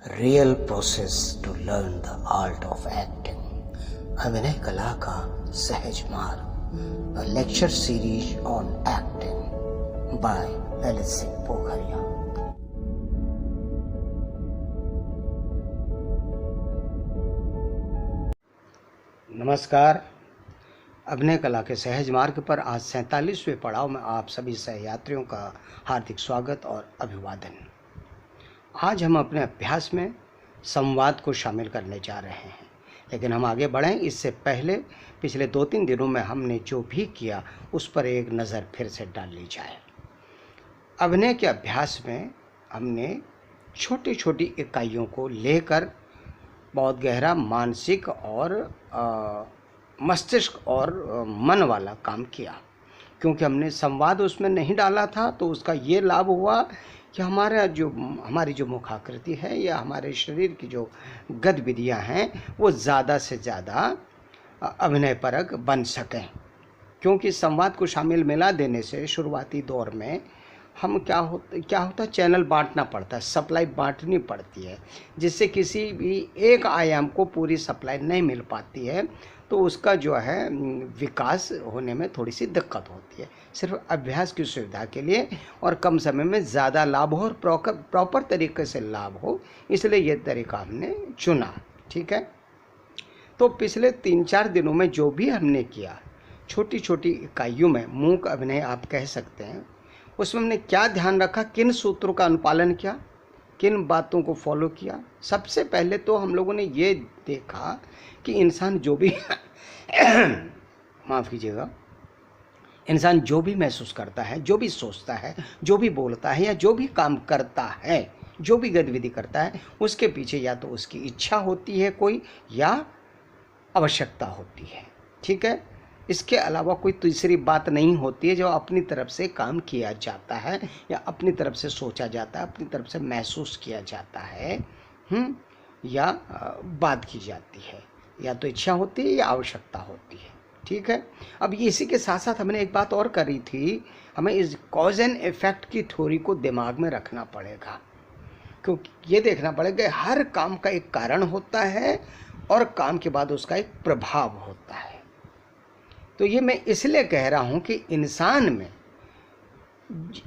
Real process to learn the art of acting. अभिनय कला का सहज मार्ग, lecture series on acting by Lalit Singh Pokhariya. नमस्कार। अभिनय कला के सहज मार्ग पर आज 47वें पड़ाव में आप सभी सहयात्रियों का हार्दिक स्वागत और अभिवादन। आज हम अपने अभ्यास में संवाद को शामिल करने जा रहे हैं, लेकिन हम आगे बढ़ें इससे पहले पिछले 2-3 दिनों में हमने जो भी किया उस पर एक नज़र फिर से डाल ली जाए। अभिनय के अभ्यास में हमने छोटी छोटी इकाइयों को लेकर बहुत गहरा मानसिक और मस्तिष्क और मन वाला काम किया। क्योंकि हमने संवाद उसमें नहीं डाला था तो उसका ये लाभ हुआ कि हमारी जो मुखाकृति है या हमारे शरीर की जो गतिविधियां हैं वो ज़्यादा से ज़्यादा अभिनय परक बन सकें। क्योंकि संवाद को शामिल मिला देने से शुरुआती दौर में हम क्या होता चैनल बांटना पड़ता है, सप्लाई बांटनी पड़ती है, जिससे किसी भी एक आयाम को पूरी सप्लाई नहीं मिल पाती है तो उसका जो है विकास होने में थोड़ी सी दिक्कत होती है। सिर्फ अभ्यास की सुविधा के लिए और कम समय में ज़्यादा लाभ हो और प्रॉपर तरीके से लाभ हो, इसलिए ये तरीका हमने चुना। ठीक है, तो पिछले 3-4 दिनों में जो भी हमने किया छोटी छोटी इकाइयों में मूक अभिनय आप कह सकते हैं, उसमें हमने क्या ध्यान रखा, किन सूत्रों का अनुपालन किया, किन बातों को फॉलो किया। सबसे पहले तो हम लोगों ने ये देखा कि इंसान जो भी माफ़ कीजिएगा, इंसान जो भी महसूस करता है, जो भी सोचता है, जो भी बोलता है या जो भी काम करता है, जो भी गतिविधि करता है, उसके पीछे या तो उसकी इच्छा होती है कोई या आवश्यकता होती है। ठीक है, इसके अलावा कोई तीसरी बात नहीं होती है जो अपनी तरफ से काम किया जाता है या अपनी तरफ से सोचा जाता है, अपनी तरफ से महसूस किया जाता है या बात की जाती है, या तो इच्छा होती है या आवश्यकता होती है। ठीक है, अब इसी के साथ साथ हमने एक बात और करी थी, हमें इस कॉज एंड इफेक्ट की थ्योरी को दिमाग में रखना पड़ेगा। क्योंकि ये देखना पड़ेगा हर काम का एक कारण होता है और काम के बाद उसका एक प्रभाव होता है। तो ये मैं इसलिए कह रहा हूँ कि इंसान में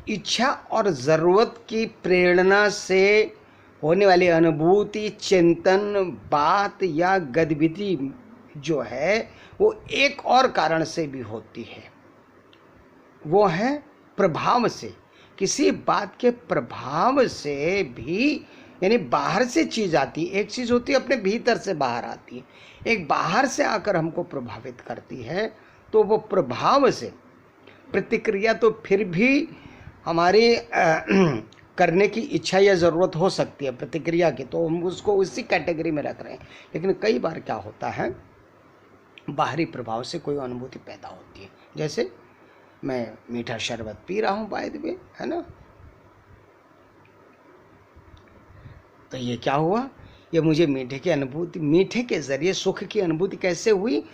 इच्छा और ज़रूरत की प्रेरणा से होने वाली अनुभूति, चिंतन, बात या गतिविधि जो है वो एक और कारण से भी होती है, वो है प्रभाव से। किसी बात के प्रभाव से भी, यानी बाहर से चीज़ आती है, एक चीज़ होती है अपने भीतर से बाहर आती है, एक बाहर से आकर हमको प्रभावित करती है, तो वो प्रभाव से प्रतिक्रिया तो फिर भी हमारी करने की इच्छा या ज़रूरत हो सकती है प्रतिक्रिया की, तो हम उसको उसी कैटेगरी में रख रहे हैं। लेकिन कई बार क्या होता है, बाहरी प्रभाव से कोई अनुभूति पैदा होती है। जैसे मैं मीठा शरबत पी रहा हूँ बाय द वे, है ना, तो ये क्या हुआ, ये मुझे मीठे की अनुभूति, मीठे के ज़रिए सुख की अनुभूति कैसे हुई,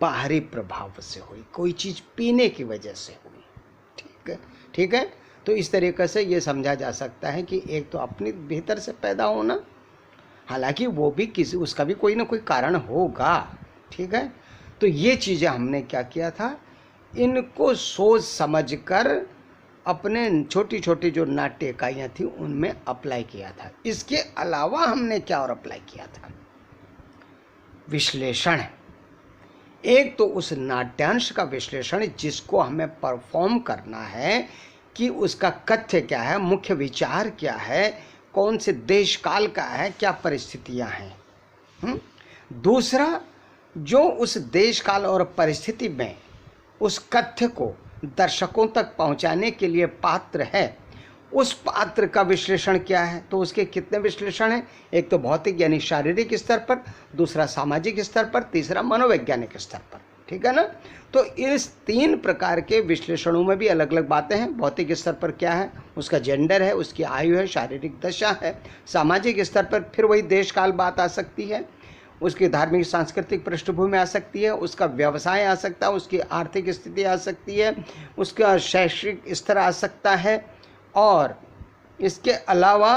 बाहरी प्रभाव से हुई, कोई चीज़ पीने की वजह से हुई। ठीक है, तो इस तरीके से ये समझा जा सकता है कि एक तो अपने भीतर से पैदा होना, हालांकि वो भी उसका भी कोई ना कोई कारण होगा। ठीक है, तो ये चीज़ें हमने क्या किया था, इनको सोच समझ कर अपने छोटी छोटी जो नाट्य इकाइयाँ थी उनमें अप्लाई किया था। इसके अलावा हमने क्या और अप्लाई किया था, विश्लेषण। एक तो उस नाट्यांश का विश्लेषण जिसको हमें परफॉर्म करना है कि उसका कथ्य क्या है, मुख्य विचार क्या है, कौन से देश काल का है, क्या परिस्थितियां हैं। दूसरा, जो उस देश काल और परिस्थिति में उस कथ्य को दर्शकों तक पहुंचाने के लिए पात्र है, उस पात्र का विश्लेषण क्या है। तो उसके कितने विश्लेषण हैं, एक तो भौतिक यानी शारीरिक स्तर पर, दूसरा सामाजिक स्तर पर, तीसरा मनोवैज्ञानिक स्तर पर। ठीक है ना, तो इस 3 प्रकार के विश्लेषणों में भी अलग अलग बातें हैं। भौतिक स्तर पर क्या है, उसका जेंडर है, उसकी आयु है, शारीरिक दशा है। सामाजिक स्तर पर फिर वही देश काल बात आ सकती है, उसकी धार्मिक सांस्कृतिक पृष्ठभूमि आ सकती है, उसका व्यवसाय आ सकता है, उसकी आर्थिक स्थिति आ सकती है, उसका शैक्षिक स्तर आ सकता है, और इसके अलावा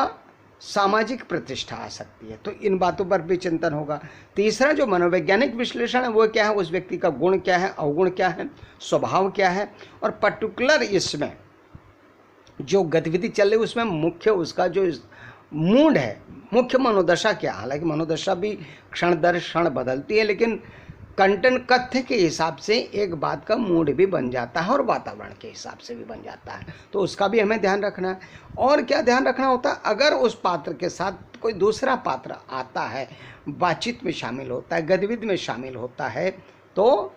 सामाजिक प्रतिष्ठा आ सकती है। तो इन बातों पर भी चिंतन होगा। तीसरा जो मनोवैज्ञानिक विश्लेषण है वो क्या है, उस व्यक्ति का गुण क्या है, अवगुण क्या है, स्वभाव क्या है, और पर्टिकुलर इसमें जो गतिविधि चल रही है उसमें मुख्य उसका जो मूड है, मुख्य मनोदशा क्या। हालांकि मनोदशा भी क्षण दर क्षण बदलती है, लेकिन कंटेंट कथ्य के हिसाब से एक बात का मूड भी बन जाता है और वातावरण के हिसाब से भी बन जाता है। तो उसका भी हमें ध्यान रखना है। और क्या ध्यान रखना होता है, अगर उस पात्र के साथ कोई दूसरा पात्र आता है, बातचीत में शामिल होता है, गतिविधि में शामिल होता है, तो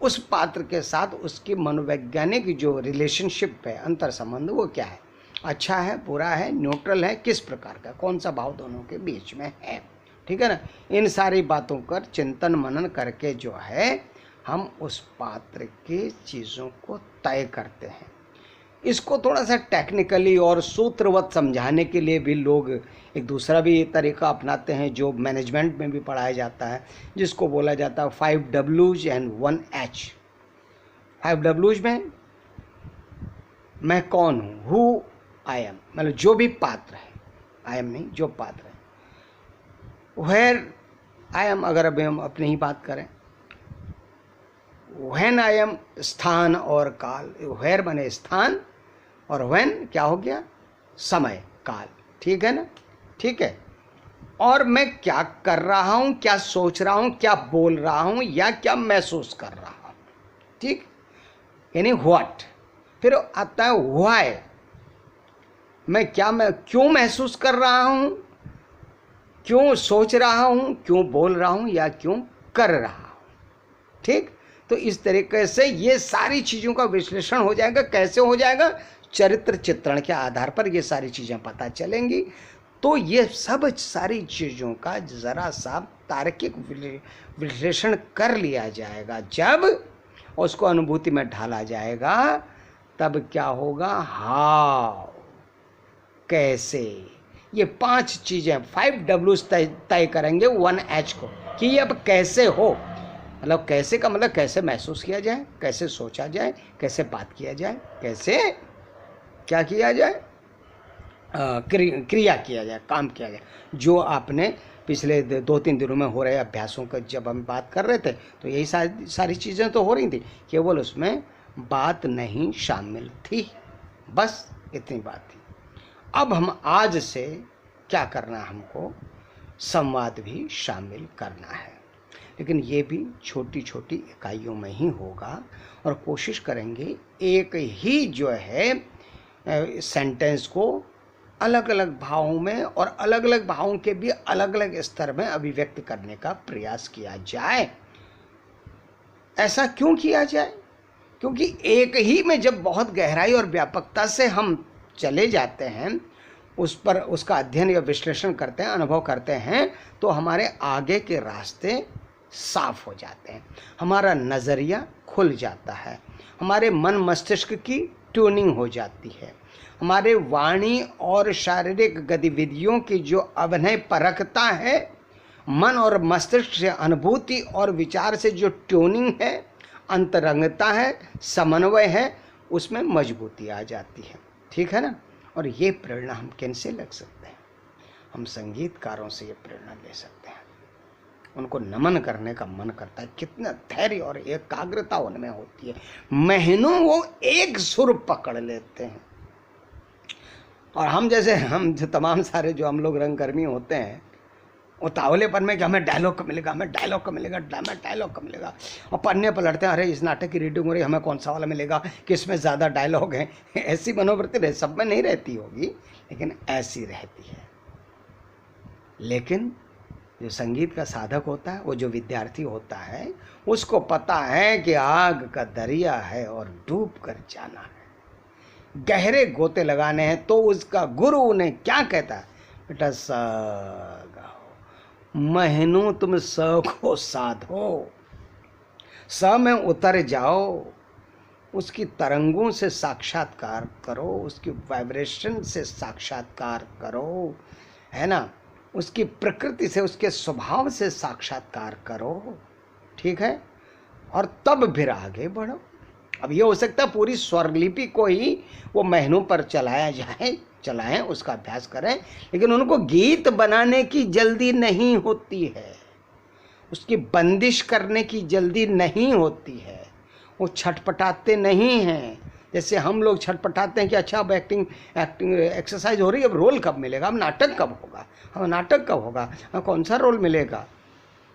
उस पात्र के साथ उसकी मनोवैज्ञानिक जो रिलेशनशिप है, अंतर संबंध, वो क्या है, अच्छा है, बुरा है, न्यूट्रल है, किस प्रकार का, कौन सा भाव दोनों के बीच में है। ठीक है ना। इन सारी बातों पर चिंतन मनन करके जो है हम उस पात्र की चीज़ों को तय करते हैं। इसको थोड़ा सा टेक्निकली और सूत्रवत समझाने के लिए भी लोग एक दूसरा भी तरीका अपनाते हैं, जो मैनेजमेंट में भी पढ़ाया जाता है, जिसको बोला जाता है 5 Ws एंड 1 H। 5 Ws में मैं कौन हूँ, हु आई एम, मतलब जो भी पात्र है, आई एम नहीं, जो पात्र है। वेयर आई एम, अगर अभी हम अपनी ही बात करें, व्हेन आई एम स्थान और काल। वेयर बने स्थान और व्हेन क्या हो गया, समय काल। ठीक है ना, ठीक है। और मैं क्या कर रहा हूँ, क्या सोच रहा हूँ, क्या बोल रहा हूँ, या क्या महसूस कर रहा हूँ। ठीक, यानी व्हाट। फिर आता है व्हाई, मैं क्यों महसूस कर रहा हूँ, क्यों सोच रहा हूँ, क्यों बोल रहा हूँ, या क्यों कर रहा हूँ। ठीक, तो इस तरीके से ये सारी चीज़ों का विश्लेषण हो जाएगा। कैसे हो जाएगा, चरित्र चित्रण के आधार पर ये सारी चीज़ें पता चलेंगी। तो ये सब सारी चीज़ों का ज़रा सा तार्किक विश्लेषण कर लिया जाएगा, जब उसको अनुभूति में ढाला जाएगा, तब क्या होगा, हाउ, कैसे, ये 5 चीज़ें 5 Ws तय करेंगे 1 H को, कि ये अब कैसे हो। मतलब कैसे का मतलब कैसे महसूस किया जाए, कैसे सोचा जाए, कैसे बात किया जाए, कैसे क्या किया जाए, क्रिया किया जाए, काम किया जाए। जो आपने पिछले 2-3 दिनों में हो रहे अभ्यासों का जब हम बात कर रहे थे, तो यही सारी चीज़ें तो हो रही थी, केवल उसमें बात नहीं शामिल थी, बस इतनी बात थी। अब हम आज से क्या करना है, हमको संवाद भी शामिल करना है, लेकिन ये भी छोटी छोटी इकाइयों में ही होगा। और कोशिश करेंगे एक ही जो है सेंटेंस को अलग अलग भावों में और अलग अलग भावों के भी अलग अलग स्तर में अभिव्यक्त करने का प्रयास किया जाए। ऐसा क्यों किया जाए, क्योंकि एक ही में जब बहुत गहराई और व्यापकता से हम चले जाते हैं, उस पर उसका अध्ययन या विश्लेषण करते हैं, अनुभव करते हैं, तो हमारे आगे के रास्ते साफ हो जाते हैं, हमारा नज़रिया खुल जाता है, हमारे मन मस्तिष्क की ट्यूनिंग हो जाती है, हमारे वाणी और शारीरिक गतिविधियों की जो अभिनय परखता है, मन और मस्तिष्क से अनुभूति और विचार से जो ट्यूनिंग है, अंतरंगता है, समन्वय है, उसमें मजबूती आ जाती है। ठीक है ना। और ये प्रेरणा हम किन से लग सकते हैं, हम संगीतकारों से ये प्रेरणा ले सकते हैं। उनको नमन करने का मन करता है, कितना धैर्य और एकाग्रता उनमें होती है, महीनों वो एक सुर पकड़ लेते हैं। और हम जो तमाम सारे जो हम लोग रंगकर्मी होते हैं, उतावलेपन में कि हमें डायलॉग का मिलेगा, हमें डायलॉग का मिलेगा, हमें डायलॉग का मिलेगा, और पन्ने पलटते हैं, अरे इस नाटक की रीडिंग हो रही, हमें कौन सा वाला मिलेगा, किसमें ज़्यादा डायलॉग है। ऐसी मनोवृत्ति रहे, सब में नहीं रहती होगी, लेकिन ऐसी रहती है। लेकिन जो संगीत का साधक होता है, वो जो विद्यार्थी होता है, उसको पता है कि आग का दरिया है और डूब कर जाना है, गहरे गोते लगाने हैं। तो उसका गुरु उन्हें क्या कहता है, बेटा सा गाओ, महीनों तुम स को साधो, स में उतर जाओ, उसकी तरंगों से साक्षात्कार करो, उसकी वाइब्रेशन से साक्षात्कार करो, है ना, उसकी प्रकृति से, उसके स्वभाव से साक्षात्कार करो। ठीक है। और तब फिर आगे बढ़ो। अब ये हो सकता है पूरी स्वरलिपि को ही वो महीनों पर चलाया जाए, चलाएं, उसका अभ्यास करें, लेकिन उनको गीत बनाने की जल्दी नहीं होती है, उसकी बंदिश करने की जल्दी नहीं होती है। वो छटपटाते नहीं हैं जैसे हम लोग छटपटाते हैं कि अच्छा अब एक्टिंग एक्सरसाइज हो रही है, अब रोल कब मिलेगा, अब नाटक कब होगा, अब नाटक कब होगा, अब कौन सा रोल मिलेगा।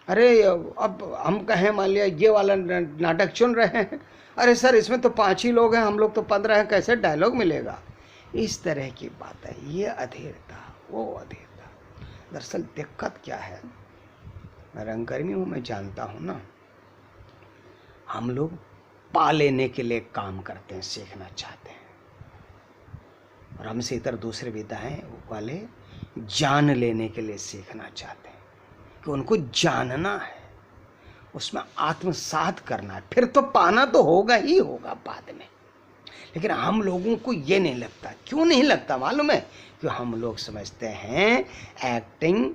अरे अब हम कहें मान लिया ये वाला नाटक चुन रहे हैं, अरे सर इसमें तो 5 ही लोग हैं, हम लोग तो 15 हैं, कैसे डायलॉग मिलेगा। इस तरह की बात है, ये अधीरता वो अधीरता। दरअसल दिक्कत क्या है, मैं रंगकर्मी हूँ, मैं जानता हूँ ना, हम लोग पा लेने के लिए काम करते हैं, सीखना चाहते हैं, और हमसे इतर दूसरे विधाएं वाले जान लेने के लिए सीखना चाहते हैं कि उनको जानना है, उसमें आत्मसात करना है, फिर तो पाना तो होगा ही होगा बाद में। लेकिन हम लोगों को ये नहीं लगता। क्यों नहीं लगता मालूम है? कि हम लोग समझते हैं एक्टिंग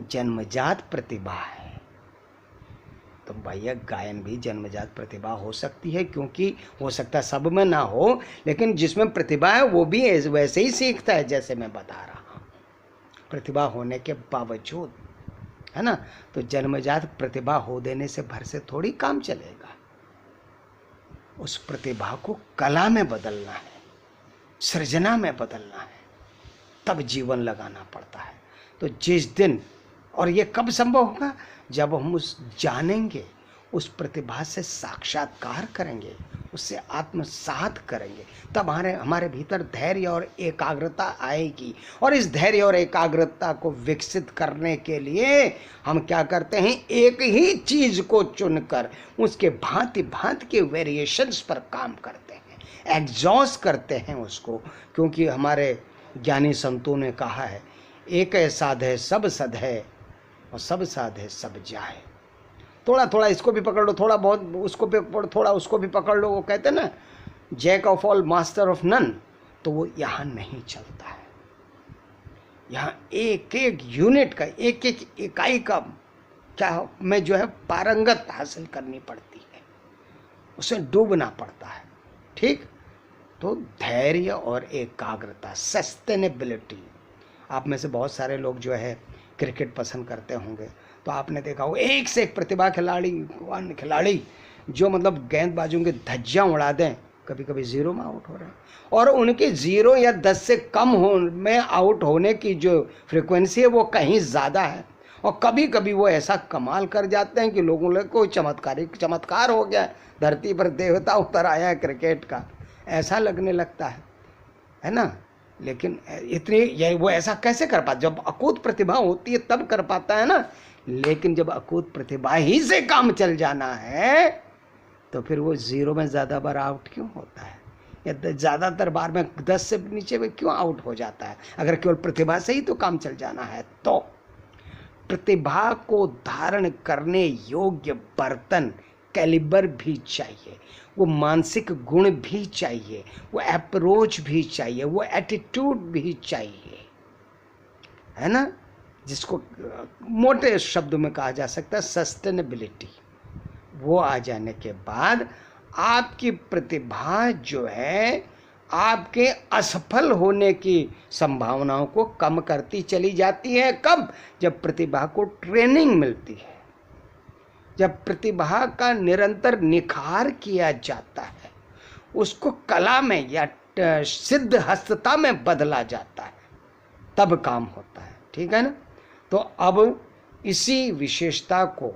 जन्मजात प्रतिभा है। तो भैया गायन भी जन्मजात प्रतिभा हो सकती है, क्योंकि हो सकता है सब में ना हो, लेकिन जिसमें प्रतिभा है वो भी वैसे ही सीखता है जैसे मैं बता रहा हूँ, प्रतिभा होने के बावजूद, है ना। तो जन्मजात प्रतिभा हो देने से भर से थोड़ी काम चलेगा, उस प्रतिभा को कला में बदलना है, सृजना में बदलना है, तब जीवन लगाना पड़ता है। तो जिस दिन, और ये कब संभव होगा, जब हम उस जानेंगे, उस प्रतिभा से साक्षात्कार करेंगे, उससे आत्मसात करेंगे, तब हमारे भीतर धैर्य और एकाग्रता आएगी। और इस धैर्य और एकाग्रता को विकसित करने के लिए हम क्या करते हैं, एक ही चीज को चुनकर उसके भांति भांति के वेरिएशंस पर काम करते हैं, एग्जॉस्ट करते हैं उसको। क्योंकि हमारे ज्ञानी संतों ने कहा है, एक साधे सब सध है और सब साधे सब जाए। थोड़ा थोड़ा इसको भी पकड़ लो, थोड़ा बहुत उसको भी पकड़, थोड़ा उसको भी पकड़ लो। वो कहते हैं ना, jack of all master of none. तो वो यहाँ नहीं चलता है। यहाँ एक एक यूनिट का, एक एक इकाई का क्या में जो है पारंगत हासिल करनी पड़ती है, उसे डूबना पड़ता है। ठीक, तो धैर्य और एकाग्रता, सस्टेनेबिलिटी। आप में से बहुत सारे लोग जो है क्रिकेट पसंद करते होंगे, तो आपने देखा हो एक से एक प्रतिभा खिलाड़ी जो मतलब गेंदबाजों के धज्जियां उड़ा दें, कभी कभी 0 में आउट हो रहे हैं, और उनके 0 या 10 से कम में आउट होने की जो फ्रिक्वेंसी है वो कहीं ज़्यादा है। और कभी कभी वो ऐसा कमाल कर जाते हैं कि लोगों को चमत्कार हो गया, धरती पर देवता उतर आया है क्रिकेट का, ऐसा लगने लगता है ना। लेकिन इतनी वो ऐसा कैसे कर पाता? जब अकूत प्रतिभा होती है तब कर पाता है ना। लेकिन जब अकूत प्रतिभा ही से काम चल जाना है, तो फिर वो 0 में ज़्यादा बार आउट क्यों होता है, या ज़्यादातर बार में 10 से नीचे में क्यों आउट हो जाता है? अगर केवल प्रतिभा से ही तो काम चल जाना है, तो प्रतिभा को धारण करने योग्य बर्तन, कैलिबर भी चाहिए, वो मानसिक गुण भी चाहिए, वो अप्रोच भी चाहिए, वो एटीट्यूड भी चाहिए, है ना, जिसको मोटे शब्दों में कहा जा सकता है सस्टेनेबिलिटी। वो आ जाने के बाद आपकी प्रतिभा जो है आपके असफल होने की संभावनाओं को कम करती चली जाती है। कब? जब प्रतिभा को ट्रेनिंग मिलती है, जब प्रतिभा का निरंतर निखार किया जाता है, उसको कला में या सिद्ध हस्तता में बदला जाता है, तब काम होता है। ठीक है ना। तो अब इसी विशेषता को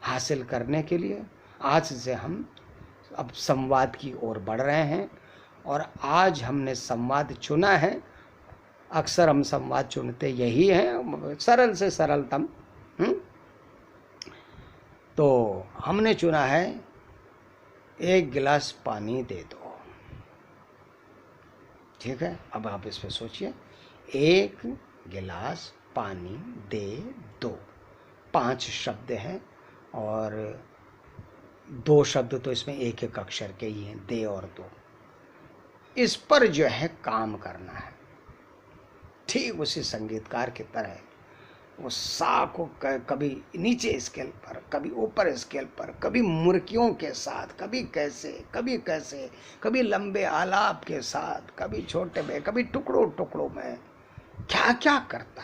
हासिल करने के लिए आज से हम अब संवाद की ओर बढ़ रहे हैं, और आज हमने संवाद चुना है। अक्सर हम संवाद चुनते यही हैं, सरल से सरलतम। तो हमने चुना है, 1 गिलास पानी दे दो। ठीक है, अब आप इस पे सोचिए, 1 गिलास पानी दे दो। 5 शब्द हैं, और 2 शब्द तो इसमें एक एक अक्षर के ही हैं, दे और दो। इस पर जो है काम करना है, ठीक उसी संगीतकार की तरह वो सा को कभी नीचे स्केल पर, कभी ऊपर स्केल पर, कभी मुर्कियों के साथ, कभी कैसे, कभी लंबे आलाप के साथ, कभी छोटे में, कभी टुकड़ों टुकड़ों में, क्या क्या करता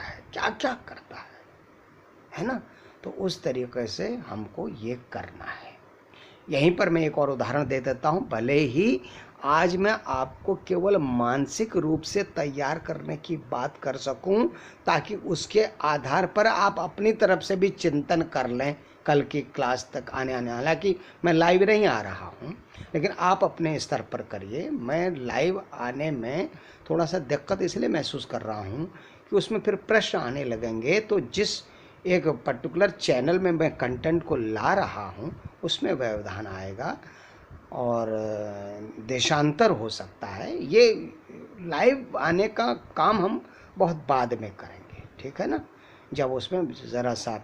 है ना। तो उस तरीके से हमको ये करना है। यहीं पर मैं एक और उदाहरण दे देता हूँ। भले ही आज मैं आपको केवल मानसिक रूप से तैयार करने की बात कर सकूं, ताकि उसके आधार पर आप अपनी तरफ से भी चिंतन कर लें कल की क्लास तक आने। हालांकि मैं लाइव नहीं आ रहा हूं, लेकिन आप अपने स्तर पर करिए। मैं लाइव आने में थोड़ा सा दिक्कत इसलिए महसूस कर रहा हूं कि उसमें फिर प्रश्न आने लगेंगे, तो जिस एक पर्टिकुलर चैनल में मैं कंटेंट को ला रहा हूं उसमें व्यवधान आएगा और देशांतर हो सकता है। ये लाइव आने का काम हम बहुत बाद में करेंगे, ठीक है ना, जब उसमें ज़रा सा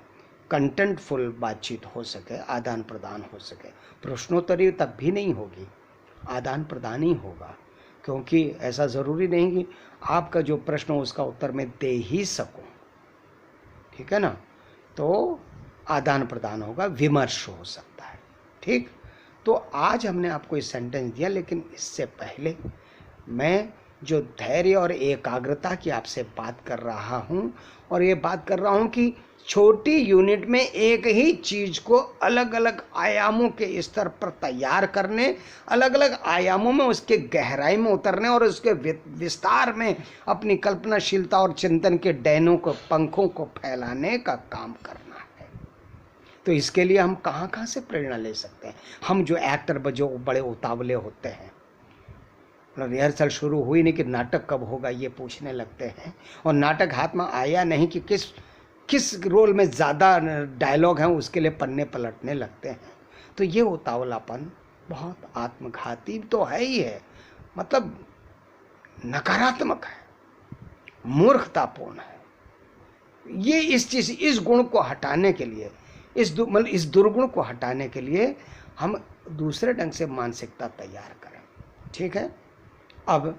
कंटेंटफुल बातचीत हो सके, आदान प्रदान हो सके। प्रश्नोत्तरी तब भी नहीं होगी, आदान प्रदान ही होगा, क्योंकि ऐसा ज़रूरी नहीं कि आपका जो प्रश्न हो उसका उत्तर मैं दे ही सकूं, ठीक है ना। तो आदान प्रदान होगा, विमर्श हो सकता है, ठीक। तो आज हमने आपको इस सेंटेंस दिया, लेकिन इससे पहले मैं जो धैर्य और एकाग्रता की आपसे बात कर रहा हूँ, और ये बात कर रहा हूँ कि छोटी यूनिट में एक ही चीज़ को अलग अलग आयामों के स्तर पर तैयार करने, अलग अलग आयामों में उसके गहराई में उतरने और उसके विस्तार में अपनी कल्पनाशीलता और चिंतन के डैनों को, पंखों को फैलाने का काम करना। तो इसके लिए हम कहाँ से प्रेरणा ले सकते हैं? हम जो एक्टर जो बड़े उतावले होते हैं, रिहर्सल शुरू हुई नहीं कि नाटक कब होगा ये पूछने लगते हैं, और नाटक हाथ में आया नहीं कि किस रोल में ज़्यादा डायलॉग हैं उसके लिए पन्ने पलटने लगते हैं। तो ये उतावलापन बहुत आत्मघाती तो है ही है, मतलब नकारात्मक है, मूर्खतापूर्ण है। ये इस गुण को हटाने के लिए, इस दुर्गुण को हटाने के लिए हम दूसरे ढंग से मानसिकता तैयार करें, ठीक है। अब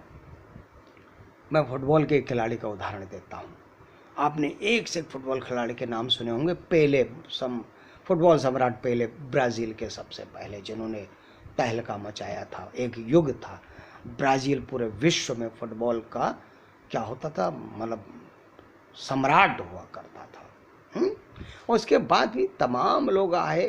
मैं फुटबॉल के खिलाड़ी का उदाहरण देता हूँ। आपने एक से फुटबॉल खिलाड़ी के नाम सुने होंगे। पेले, फुटबॉल सम्राट पेले, ब्राज़ील के सबसे पहले जिन्होंने तहलका मचाया था। एक युग था, ब्राज़ील पूरे विश्व में फुटबॉल का क्या होता था, मतलब सम्राट हुआ करता था। उसके बाद भी तमाम लोग आए,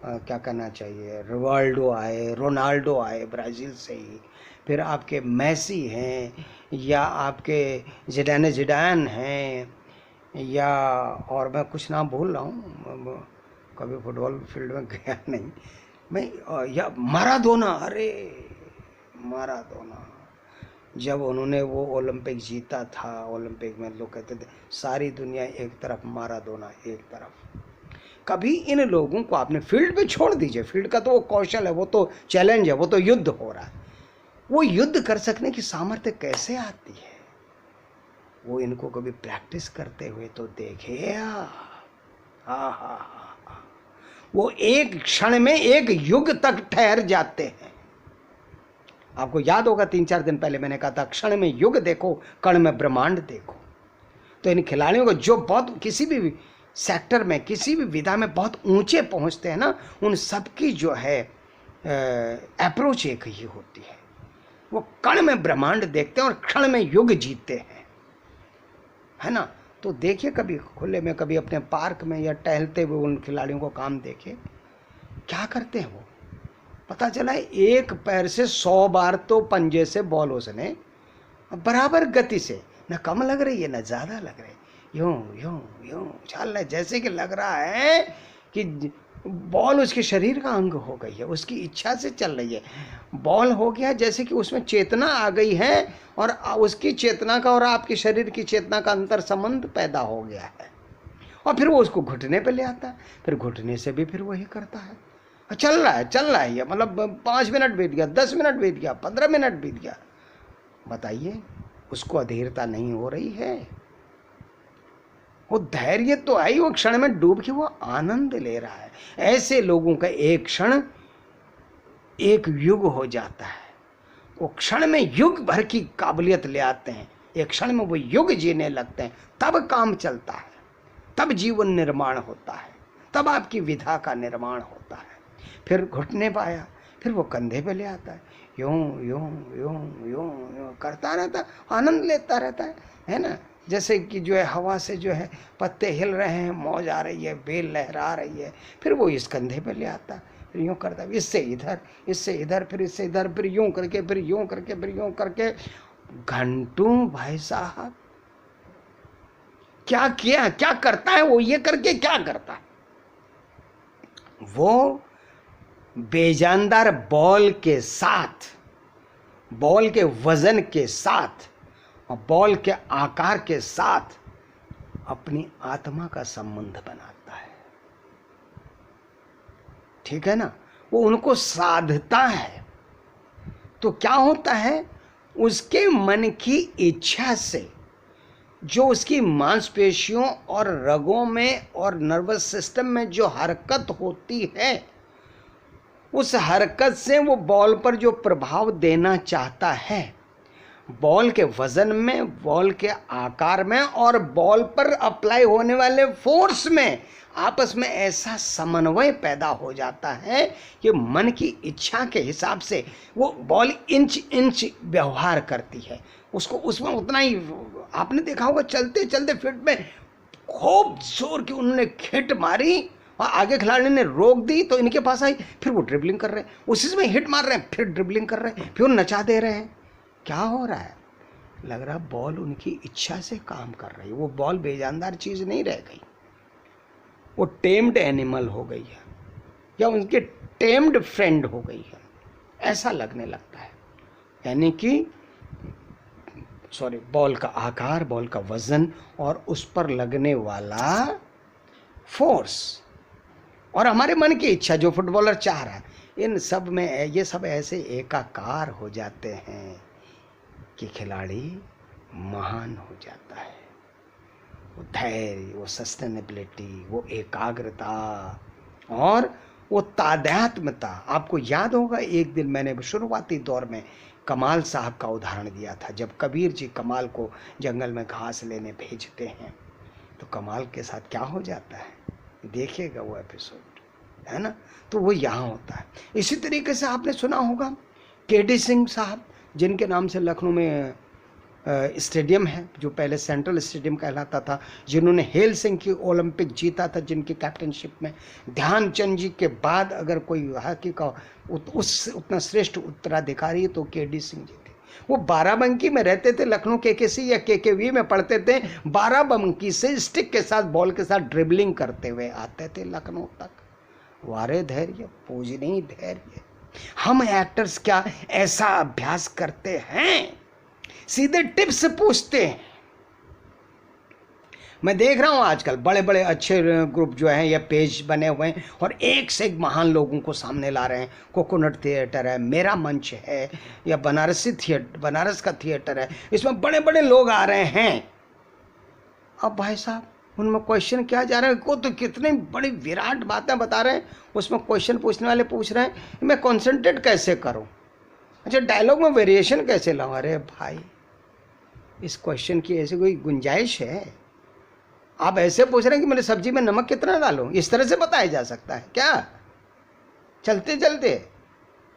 क्या कहना चाहिए, रिवाल्डो आए, रोनाल्डो आए ब्राज़ील से ही, फिर आपके मैसी हैं, या आपके जिडान हैं, या और मैं कुछ नाम भूल रहा हूँ, कभी फुटबॉल फील्ड में गया नहीं मैं, या माराडोना। अरे माराडोना, जब उन्होंने वो ओलंपिक जीता था, ओलंपिक में लोग कहते थे सारी दुनिया एक तरफ, माराडोना एक तरफ। कभी इन लोगों को आपने फील्ड पे छोड़ दीजिए, फील्ड का तो वो कौशल है, वो तो चैलेंज है, वो तो युद्ध हो रहा है, वो युद्ध कर सकने की सामर्थ्य कैसे आती है? वो इनको कभी प्रैक्टिस करते हुए तो देखे। वो एक क्षण में एक युग तक ठहर जाते हैं। आपको याद होगा 3-4 दिन पहले मैंने कहा था, क्षण में युग देखो, कण में ब्रह्मांड देखो। तो इन खिलाड़ियों को जो बहुत किसी भी सेक्टर में, किसी भी विधा में बहुत ऊंचे पहुंचते हैं ना, उन सबकी जो है अप्रोच एक ही होती है। वो कण में ब्रह्मांड देखते हैं और क्षण में युग जीतते हैं, है ना। तो देखिए कभी खुले में, कभी अपने पार्क में या टहलते हुए उन खिलाड़ियों को काम देखे, क्या करते हैं वो। पता चला एक पैर से 100 बार तो पंजे से बॉल उसने बराबर गति से, न कम लग रही है न ज़्यादा लग रही है, यूं यूं यूं चल रहा है, जैसे कि लग रहा है कि बॉल उसके शरीर का अंग हो गई है, उसकी इच्छा से चल रही है। बॉल हो गया जैसे कि उसमें चेतना आ गई है, और उसकी चेतना का और आपके शरीर की चेतना का अंतर संबंध पैदा हो गया है, और फिर वो उसको घुटने पे ले आता है, फिर घुटने से भी फिर वही करता है। चल रहा है ये, मतलब 5 मिनट बीत गया, 10 मिनट बीत गया, 15 मिनट बीत गया, बताइए उसको अधीरता नहीं हो रही है। वो धैर्य तो आई, वो क्षण में डूब के वो आनंद ले रहा है। ऐसे लोगों का एक क्षण एक युग हो जाता है, वो क्षण में युग भर की काबिलियत ले आते हैं। एक क्षण में वो युग जीने लगते हैं, तब काम चलता है, तब जीवन निर्माण होता है, तब आपकी विधा का निर्माण होता है। फिर घुटने पाया, फिर वो कंधे पे ले आता है, यूं यूं यूं यूं यूं करता रहता है, आनंद लेता रहता है ना। जैसे कि जो है हवा से जो है पत्ते हिल रहे हैं, मौज आ रही है, बेल लहरा रही है, फिर वो इस कंधे पे ले आता है, फिर यूँ करता है, इससे इधर, इससे इधर, फिर इससे इधर, फिर यूँ करके, फिर यूँ करके, फिर यूँ करके, घंटों भाई साहब क्या किया, क्या करता है वो, ये करके क्या करता है वो। बेजानदार बॉल के साथ, बॉल के वजन के साथ और बॉल के आकार के साथ अपनी आत्मा का संबंध बनाता है, ठीक है ना। वो उनको साधता है, तो क्या होता है, उसके मन की इच्छा से जो उसकी मांसपेशियों और रगों में और नर्वस सिस्टम में जो हरकत होती है, उस हरकत से वो बॉल पर जो प्रभाव देना चाहता है, बॉल के वजन में, बॉल के आकार में और बॉल पर अप्लाई होने वाले फोर्स में आपस में ऐसा समन्वय पैदा हो जाता है कि मन की इच्छा के हिसाब से वो बॉल इंच इंच व्यवहार करती है। उसको उसमें उतना ही, आपने देखा होगा चलते चलते फील्ड में खूब जोर की उन्होंने खिट मारी और आगे खिलाड़ी ने रोक दी तो इनके पास आई, फिर वो ड्रिबलिंग कर रहे हैं, उसी में हिट मार रहे हैं, फिर ड्रिबलिंग कर रहे हैं, फिर नचा दे रहे हैं। क्या हो रहा है, लग रहा बॉल उनकी इच्छा से काम कर रही है। वो बॉल बेजानदार चीज नहीं रह गई, वो टेम्ड एनिमल हो गई है या उनके टेम्ड फ्रेंड हो गई है, ऐसा लगने लगता है। यानी कि बॉल का आकार, बॉल का वजन और उस पर लगने वाला फोर्स और हमारे मन की इच्छा जो फुटबॉलर चाह रहा है, इन सब में ये सब ऐसे एकाकार हो जाते हैं कि खिलाड़ी महान हो जाता है। वो धैर्य, वो सस्टेनेबिलिटी, वो एकाग्रता और वो तादात्म्यता। आपको याद होगा एक दिन मैंने शुरुआती दौर में कमाल साहब का उदाहरण दिया था, जब कबीर जी कमाल को जंगल में घास लेने भेजते हैं तो कमाल के साथ क्या हो जाता है, देखिएगा वो एपिसोड, है ना। तो वो यहाँ होता है। इसी तरीके से आपने सुना होगा केडी सिंह साहब, जिनके नाम से लखनऊ में स्टेडियम है, जो पहले सेंट्रल स्टेडियम कहलाता था, जिन्होंने हेल सिंह की ओलंपिक जीता था, जिनकी कैप्टनशिप में ध्यानचंद जी के बाद अगर कोई हॉकी का उस उतना श्रेष्ठ उत्तराधिकारी तो केडी सिंह जी थे। वो बाराबंकी में रहते थे, लखनऊ केकेसी या केकेवी में पढ़ते थे, बाराबंकी से स्टिक के साथ, बॉल के साथ ड्रिबलिंग करते हुए आते थे लखनऊ तक। वारे धैर्य, पूजनीय धैर्य। हम एक्टर्स क्या ऐसा अभ्यास करते हैं, सीधे टिप्स पूछते हैं। मैं देख रहा हूं आजकल बड़े बड़े अच्छे ग्रुप जो हैं या पेज बने हुए हैं और एक से एक महान लोगों को सामने ला रहे हैं। कोकोनट थिएटर है, मेरा मंच है, या बनारस का थिएटर है, इसमें बड़े बड़े लोग आ रहे हैं। अब भाई साहब उनमें क्वेश्चन क्या जा रहा है, को तो कितनी बड़ी विराट बातें बता रहे हैं, उसमें क्वेश्चन पूछने वाले पूछ रहे हैं मैं कॉन्सेंट्रेट कैसे करूं, अच्छा डायलॉग में वेरिएशन कैसे लाऊं। अरे भाई, इस क्वेश्चन की ऐसी कोई गुंजाइश है? आप ऐसे पूछ रहे हैं कि मेरे सब्जी में नमक कितना डालूं, इस तरह से बताया जा सकता है क्या? चलते चलते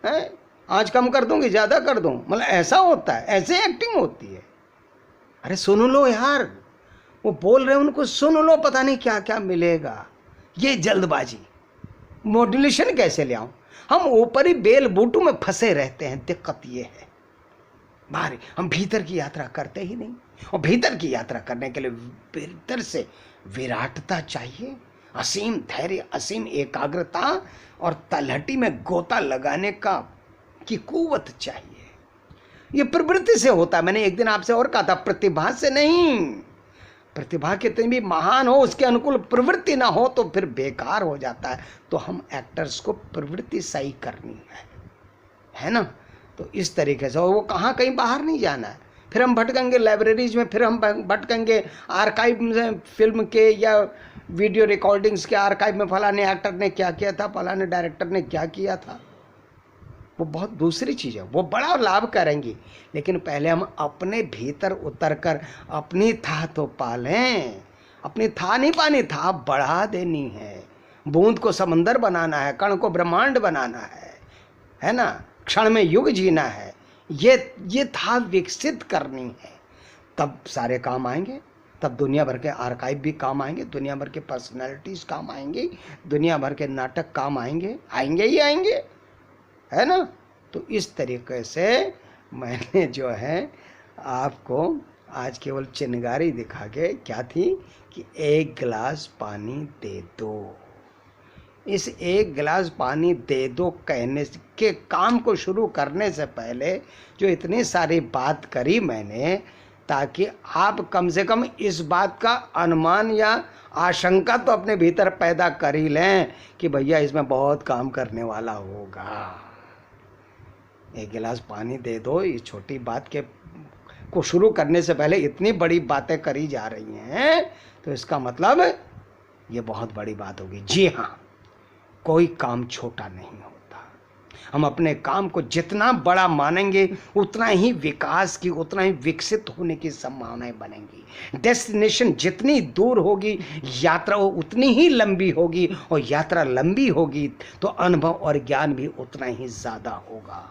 हैं आज कम कर दूं कि ज़्यादा कर दूं, मतलब ऐसा होता है, ऐसे एक्टिंग होती है। अरे सुन लो यार, वो बोल रहे हैं उनको सुन लो, पता नहीं क्या क्या मिलेगा। ये जल्दबाजी, मॉड्यूलेशन कैसे ले आऊं? हम ऊपरी बेल बूटू में फंसे रहते हैं। दिक्कत ये है, बाहर हम भीतर की यात्रा करते ही नहीं। और भीतर की यात्रा करने के लिए भीतर से विराटता चाहिए, असीम धैर्य, असीम एकाग्रता और तलहटी में गोता लगाने की कुव्वत चाहिए। ये प्रवृत्ति से होता है। मैंने एक दिन आपसे और कहा था, प्रतिभा से नहीं। प्रतिभा कितनी भी महान हो, उसके अनुकूल प्रवृत्ति ना हो तो फिर बेकार हो जाता है। तो हम एक्टर्स को प्रवृत्ति सही करनी है ना। तो इस तरीके से, और वो कहाँ कहीं बाहर नहीं जाना है। फिर हम भटकेंगे लाइब्रेरीज में, फिर हम भटकेंगे आर्काइव में, फिल्म के या वीडियो रिकॉर्डिंग्स के आर्काइव में, फलाने एक्टर ने क्या किया था, फलाने डायरेक्टर ने क्या किया था। वो बहुत दूसरी चीज़ है, वो बड़ा लाभ करेंगी। लेकिन पहले हम अपने भीतर उतर कर अपनी था तो पालें। अपनी था नहीं पानी, था बढ़ा देनी है। बूंद को समंदर बनाना है, कण को ब्रह्मांड बनाना है ना, क्षण में युग जीना है। ये था विकसित करनी है, तब सारे काम आएंगे। तब दुनिया भर के आर्काइव भी काम आएंगे, दुनिया भर के पर्सनैलिटीज़ काम आएंगी, दुनिया भर के नाटक काम आएंगे, आएंगे ही आएंगे, है ना। तो इस तरीके से मैंने जो है आपको आज केवल चिनगारी दिखा के, क्या थी कि एक गिलास पानी दे दो। इस एक गिलास पानी दे दो कहने के काम को शुरू करने से पहले जो इतनी सारी बात करी मैंने, ताकि आप कम से कम इस बात का अनुमान या आशंका तो अपने भीतर पैदा कर ही लें कि भैया इसमें बहुत काम करने वाला होगा। एक गिलास पानी दे दो, इस छोटी बात के को शुरू करने से पहले इतनी बड़ी बातें करी जा रही हैं, तो इसका मतलब ये बहुत बड़ी बात होगी। जी हाँ, कोई काम छोटा नहीं होता। हम अपने काम को जितना बड़ा मानेंगे उतना ही विकास की, उतना ही विकसित होने की संभावनाएं बनेंगी। डेस्टिनेशन जितनी दूर होगी, यात्रा उतनी ही लंबी होगी, और यात्रा लंबी होगी तो अनुभव और ज्ञान भी उतना ही ज़्यादा होगा।